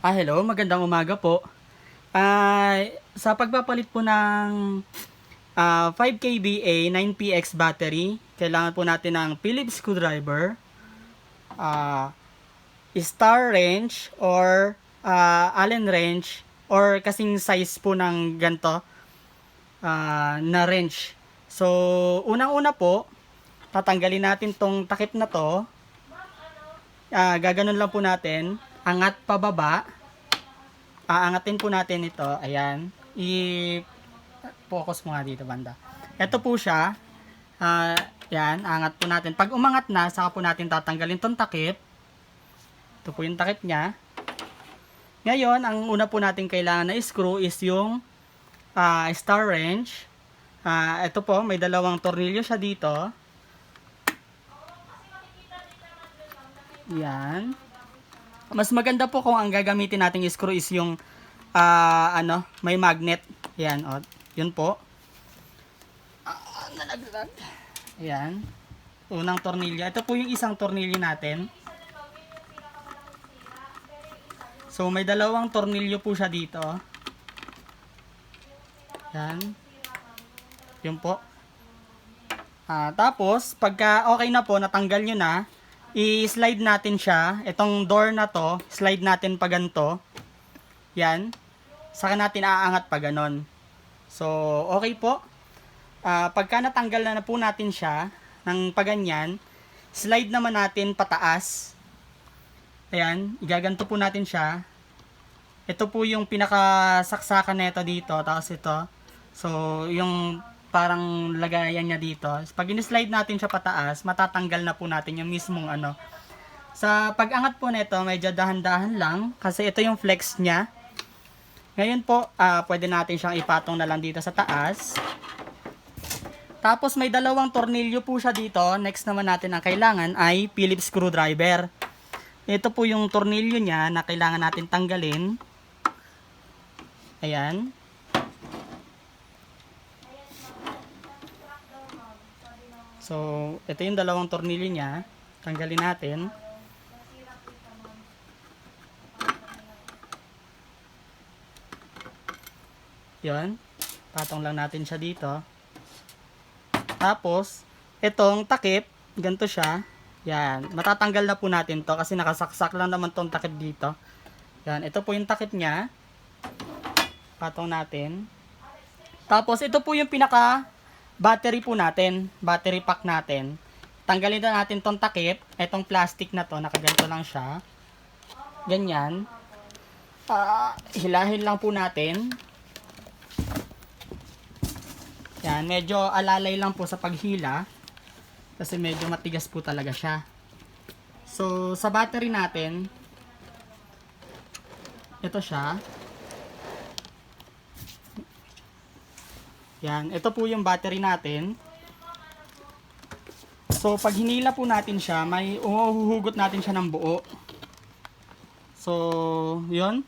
Hello, magandang umaga po. Sa pagpapalit po ng 5 kVA 9PX battery, kailangan po natin ng Phillips screwdriver, ah, star wrench or Allen wrench or kasing size po ng ganto na wrench. So, unang-una po, tatanggalin natin tong takip na to. Gaganon lang po natin, angat pababa. Aangatin po natin ito. Ayan. I-focus mo nga dito banda. Ito po siya. Yan. Angat po natin. Pag umangat na, saka po natin tatanggalin tong takip. Ito po yung takip niya. Ngayon, ang una po natin kailangan na screw is yung star wrench. Ito po, may dalawang tornilyo siya dito. Yan. Mas maganda po kung ang gagamitin nating screw is yung may magnet. Yan, o. Yun po. Nalaglag. Yan. Unang tornilyo. Ito po yung isang tornilyo natin. So, may dalawang tornilyo po siya dito. Yan. Yun po. Tapos, pagka okay na po, natanggal nyo na, i-slide natin siya. Itong door na to, slide natin pa ganito. Yan. Saka natin aangat pa ganon. So, okay po. Pagka natanggal na po natin siya ng paganyan, slide naman natin pataas. Ayan, igaganto po natin siya. Ito po yung pinakasaksakan nito dito, tapos ito. So, yung parang lagayan niya dito. Pag in-slide natin siya pataas, matatanggal na po natin yung mismong ano. Sa pag-angat po nito, medyo dahan-dahan lang kasi ito yung flex niya. Ngayon po, pwede natin siyang ipatong na lang dito sa taas. Tapos may dalawang tornilyo po siya dito. Next naman natin ang kailangan ay Phillips screwdriver. Ito po yung tornilyo niya na kailangan natin tanggalin. Ayan. So, ito yung dalawang tornilyo niya. Tanggalin natin. Yun. Patong lang natin siya dito. Tapos, itong takip, ganito siya. Yan. Matatanggal na po natin to kasi nakasaksak lang naman tong takip dito. Yan. Ito po yung takip niya. Patong natin. Tapos, ito po yung pinaka battery po natin, battery pack natin. Tanggalin na natin tong takip, etong plastic na to, nakaganto lang siya. Ganyan. Hilahin lang po natin. Yan, medyo alalay lang po sa paghila. Kasi medyo matigas po talaga siya. So, sa battery natin, ito siya. Yan, ito po yung battery natin. So, pag hinila po natin siya, may uhuhugot natin siya ng buo. So, yun.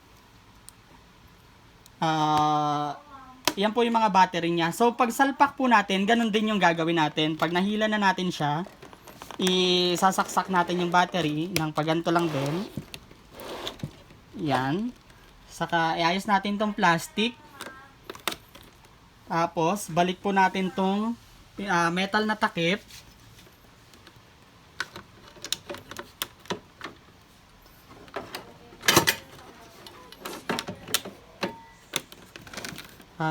Yan po yung mga battery niya. So, pag salpak po natin, ganun din yung gagawin natin. Pag nahila na natin siya, isasaksak natin yung battery ng paganto lang din. Yan. Saka, iayos natin tong plastic. Tapos, balik po natin tong metal na takip.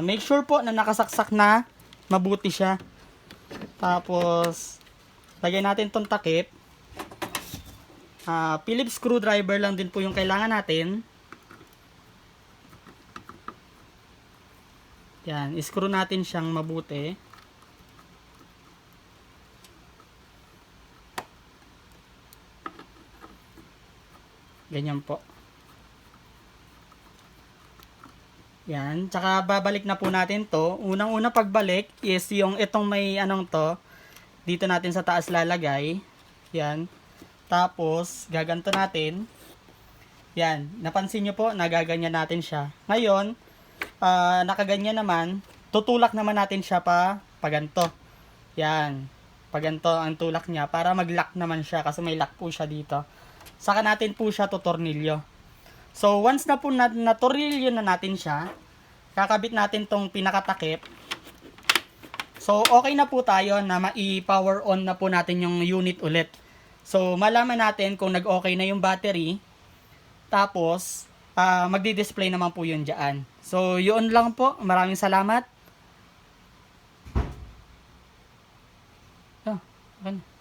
Make sure po na nakasaksak na mabuti siya. Tapos, lagay natin tong takip. Phillips screwdriver lang din po yung kailangan natin. Yan, screw natin siyang mabuti. Ganyan po. Yan, tsaka babalik na po natin to. Unang-una pagbalik is yung itong may anong to. Dito natin sa taas lalagay. Yan. Tapos, gaganto natin. Yan, napansin nyo po, nagaganyan natin siya. Ngayon, nakaganyan naman, tutulak naman natin siya paganto. Yan. Paganto ang tulak niya para mag-lock naman siya kasi may lock po siya dito. Saka natin po siya tutornilyo. So, once na po naturilyo na natin siya, kakabit natin tong pinakatakip. So, okay na po tayo na mai-power on na po natin yung unit ulit. So, malaman natin kung nag-okay na yung battery. Tapos, magdi-display naman po yun dyan. So, yun lang po. Maraming salamat. Okay.